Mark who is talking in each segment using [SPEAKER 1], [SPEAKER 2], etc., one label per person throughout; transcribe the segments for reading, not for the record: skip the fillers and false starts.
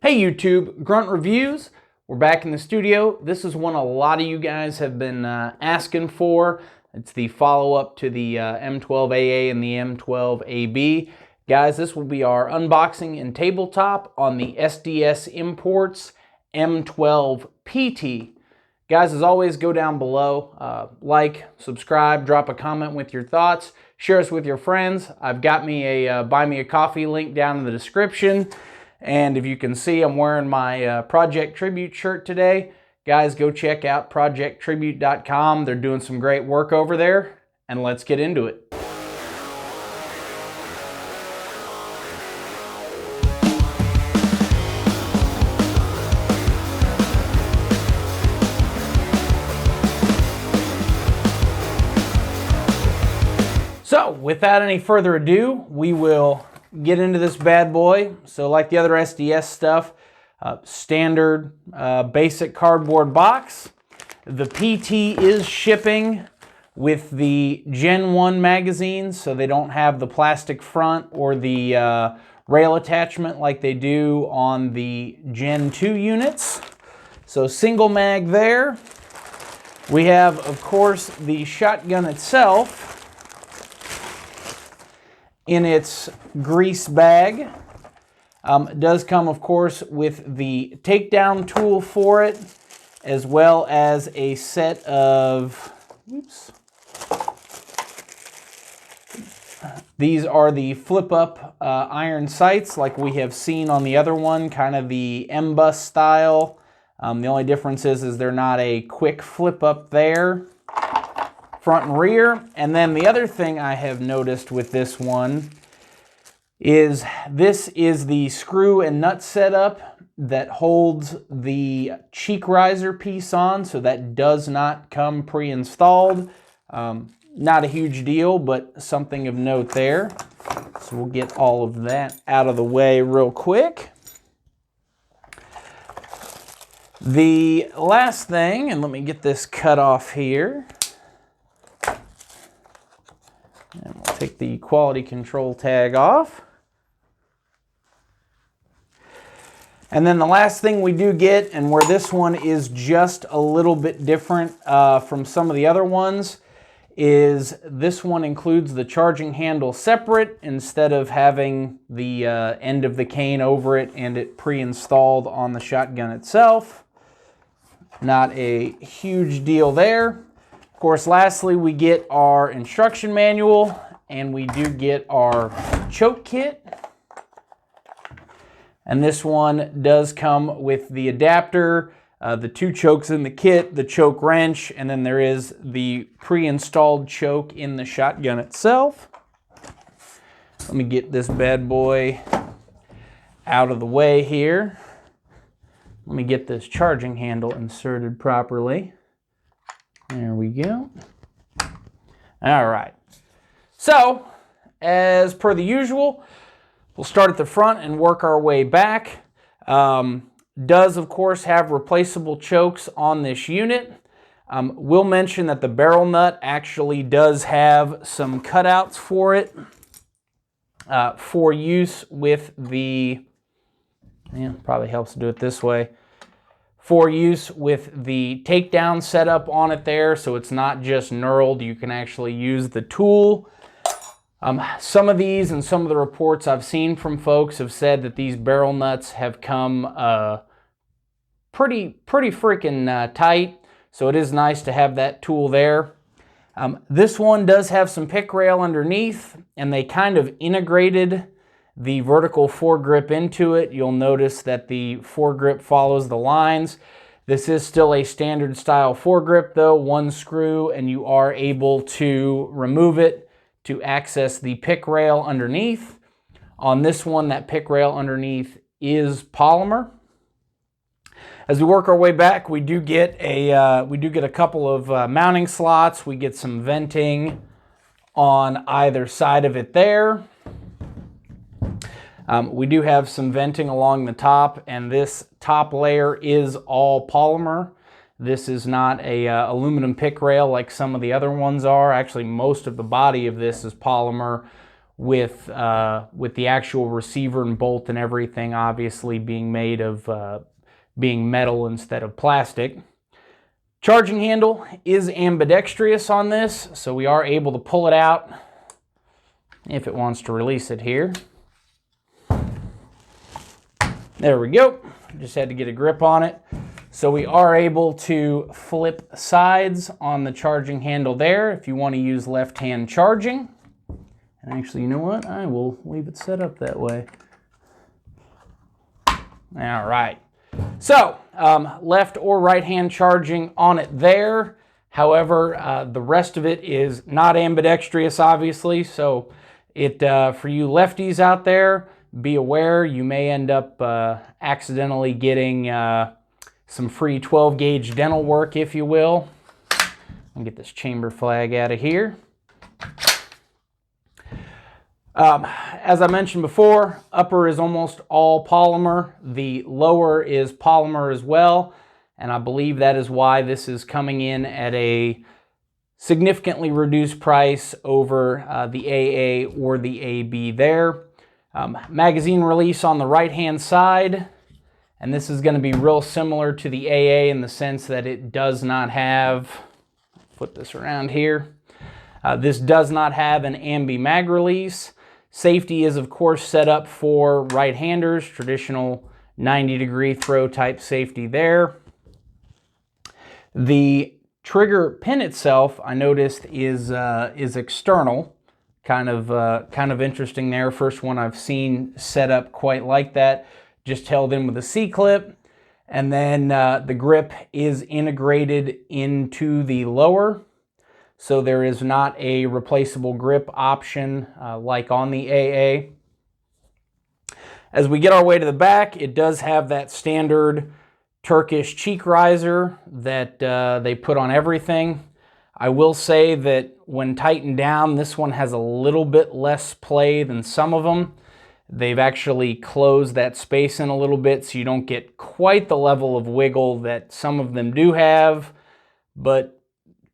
[SPEAKER 1] Hey YouTube, Grunt Reviews. We're back in the studio. This is one a lot of you guys have been asking for. It's the follow-up to the M12AA and the M12AB. Guys, this will be our unboxing and tabletop on the SDS Imports M12PT. Guys, as always, go down below, like, subscribe, drop a comment with your thoughts, share us with your friends. I've got me a buy me a coffee link down in the description. And if you can see, I'm wearing my Project Tribute shirt today. Guys, go check out projecttribute.com. They're doing some great work over there, and let's get into it. So, without any further ado, we will get into this bad boy. So like the other SDS stuff, standard basic cardboard box. The PT is shipping with the Gen 1 magazines, so they don't have the plastic front or the rail attachment like they do on the Gen 2 units. So single mag there. We have, of course, the shotgun itself in its grease bag. It does come, of course, with the takedown tool for it, as well as a set of, these are the flip-up iron sights like we have seen on the other one, kind of the M-bus style. The only difference is they're not a quick flip-up there. Front and rear. And then the other thing I have noticed with this one is this is the screw and nut setup that holds the cheek riser piece on, so that does not come pre-installed. Not a huge deal, but something of note there. So we'll get all of that out of the way real quick. The last thing, and let me get this cut off here. And we'll take the quality control tag off. And then the last thing we do get, and where this one is just a little bit different from some of the other ones, is this one includes the charging handle separate instead of having the end of the cane over it and it pre-installed on the shotgun itself. Not a huge deal there. Of course, lastly, we get our instruction manual and we do get our choke kit. And this one does come with the adapter, the two chokes in the kit, the choke wrench, and then there is the pre-installed choke in the shotgun itself. Let me get this bad boy out of the way here. Let me get this charging handle inserted properly. There we go. All right. So, as per the usual, we'll start at the front and work our way back. Does, of course, have replaceable chokes on this unit. We'll mention that the barrel nut actually does have some cutouts for it for use with the, probably helps to do it this way, for use with the takedown setup on it there, so it's not just knurled. You can actually use the tool. Some of these and some of the reports I've seen from folks have said that these barrel nuts have come pretty freaking tight, so it is nice to have that tool there. This one does have some pick rail underneath, and they kind of integrated the vertical foregrip into it. You'll notice that the foregrip follows the lines. This is still a standard style foregrip though, one screw, and you are able to remove it to access the pick rail underneath. On this one, that pick rail underneath is polymer. As we work our way back, we do get a couple of mounting slots. We get some venting on either side of it there. We do have some venting along the top, and this top layer is all polymer. This is not a aluminum pick rail like some of the other ones are. Actually, most of the body of this is polymer with the actual receiver and bolt and everything obviously being made of being metal instead of plastic. Charging handle is ambidextrous on this, so we are able to pull it out if it wants to release it here. There we go. Just had to get a grip on it. So we are able to flip sides on the charging handle there if you want to use left-hand charging. And actually, you know what? I will leave it set up that way. All right. So, left or right-hand charging on it there. However, the rest of it is not ambidextrous, obviously. So, for you lefties out there, be aware you may end up accidentally getting some free 12-gauge dental work, if you will. I'll get this chamber flag out of here. As I mentioned before, upper is almost all polymer. The lower is polymer as well, and I believe that is why this is coming in at a significantly reduced price over the AA or the AB there. Magazine release on the right-hand side, and this is going to be real similar to the AA in the sense that it does not have, flip this around here, this does not have an ambi mag release. Safety is, of course, set up for right-handers, traditional 90-degree throw type safety there. The trigger pin itself, I noticed, is external. Kind of interesting there. First one I've seen set up quite like that. Just held in with a C-clip. And then the grip is integrated into the lower. So there is not a replaceable grip option like on the AA. As we get our way to the back, it does have that standard Turkish cheek riser that they put on everything. I will say that when tightened down, this one has a little bit less play than some of them. They've actually closed that space in a little bit so you don't get quite the level of wiggle that some of them do have. But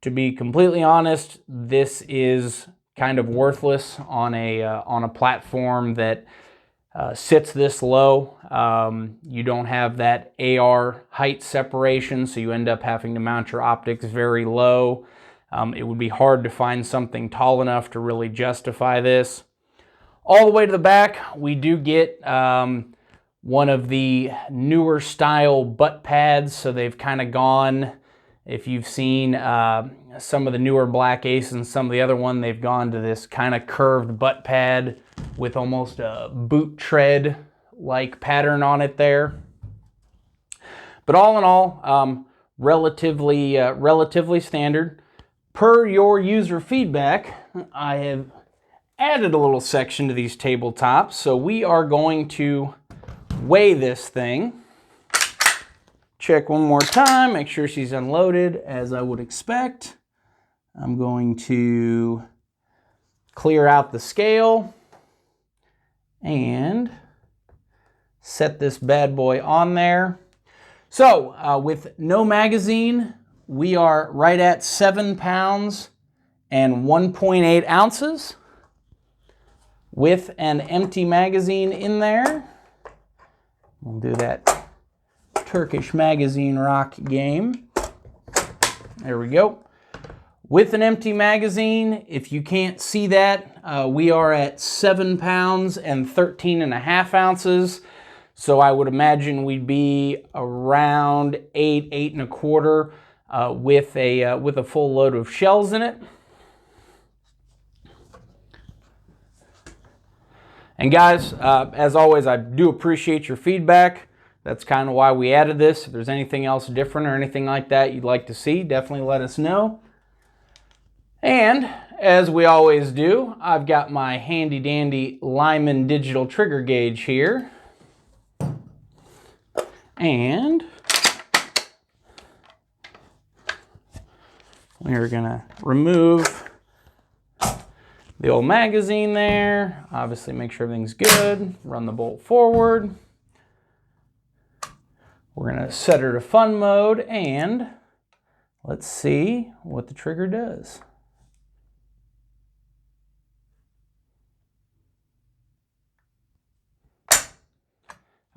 [SPEAKER 1] to be completely honest, this is kind of worthless on a platform that sits this low. You don't have that AR height separation, so you end up having to mount your optics very low. It would be hard to find something tall enough to really justify this. All the way to the back, we do get one of the newer style butt pads, so they've kind of gone, if you've seen some of the newer Black Ace and some of the other one, they've gone to this kind of curved butt pad with almost a boot tread like pattern on it there. But all in all, relatively standard. Per your user feedback, I have added a little section to these tabletops, so we are going to weigh this thing. Check one more time, make sure she's unloaded as I would expect. I'm going to clear out the scale and set this bad boy on there. So with no magazine, we are right at 7 pounds and 1.8 ounces. With an empty magazine in there, we'll do that Turkish magazine rock game. There we go. With an empty magazine, if you can't see that, we are at 7 pounds and 13.5 ounces. So I would imagine we'd be around 8.25 with a full load of shells in it. And guys, as always, I do appreciate your feedback. That's kind of why we added this. If there's anything else different or anything like that you'd like to see, definitely let us know. And as we always do, I've got my handy dandy Lyman digital trigger gauge here. And we're gonna remove the old magazine there. Obviously make sure everything's good. Run the bolt forward. We're gonna set her to fun mode and let's see what the trigger does.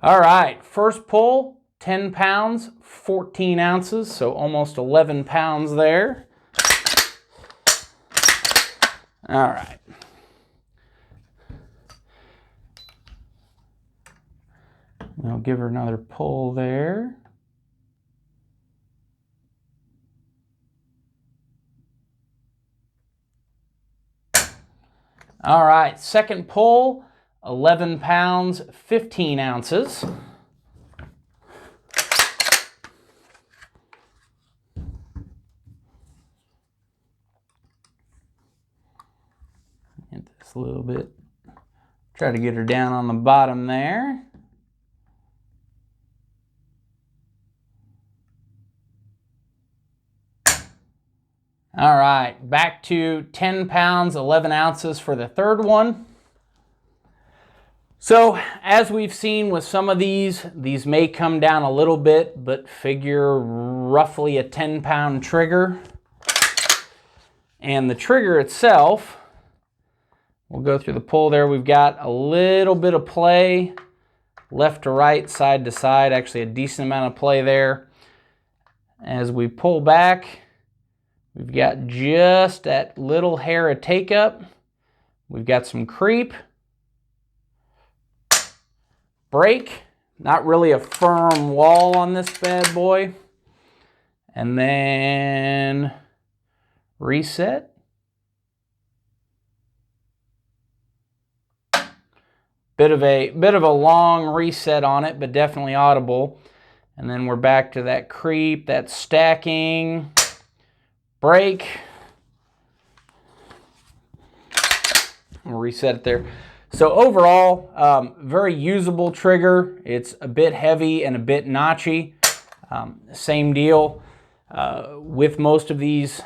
[SPEAKER 1] All right, first pull, 10 pounds, 14 ounces, so almost 11 pounds there. All right. I'll give her another pull there. All right, second pull, 11 pounds, 15 ounces. Get this a little bit. Try to get her down on the bottom there. All right, back to 10 pounds, 11 ounces for the third one. So as we've seen with some of these may come down a little bit, but figure roughly a 10-pound trigger. And the trigger itself, we'll go through the pull there. We've got a little bit of play, left to right, side to side, actually a decent amount of play there. As we pull back, we've got just that little hair of take up. We've got some creep. Break, not really a firm wall on this bad boy. And then reset. Bit of a long reset on it, but definitely audible. And then we're back to that creep, that stacking, break. We'll reset it there. So overall, very usable trigger. It's a bit heavy and a bit notchy. Same deal with most of these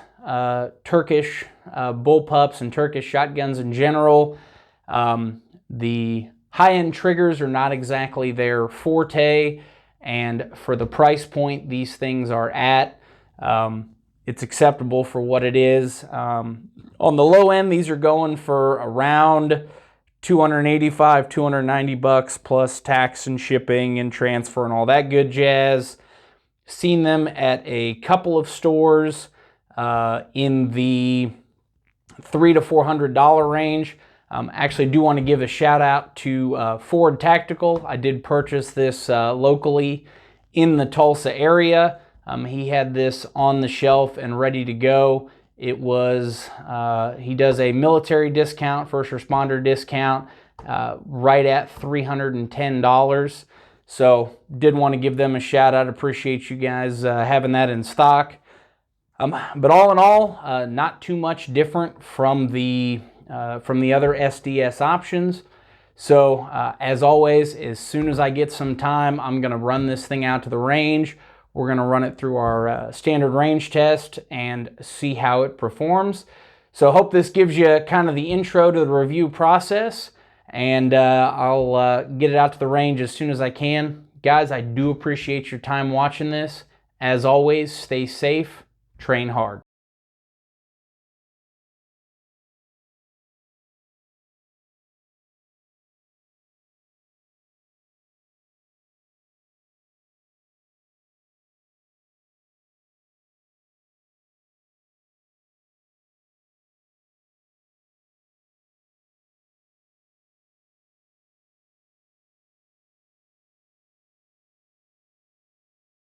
[SPEAKER 1] Turkish bullpups and Turkish shotguns in general. The high-end triggers are not exactly their forte, and for the price point these things are at, it's acceptable for what it is. On the low end, these are going for around $285, $290 plus tax and shipping and transfer and all that good jazz. Seen them at a couple of stores in the $300 to $400 range. Actually do want to give a shout out to Ford Tactical. I did purchase this locally in the Tulsa area. He had this on the shelf and ready to go. It was, he does a military discount, first responder discount, right at $310. So did want to give them a shout out. Appreciate you guys having that in stock. But all in all, not too much different from the other SDS options. So as always, as soon as I get some time, I'm going to run this thing out to the range. We're going to run it through our standard range test and see how it performs. So I hope this gives you kind of the intro to the review process, and I'll get it out to the range as soon as I can. Guys, I do appreciate your time watching this. As always, stay safe, train hard.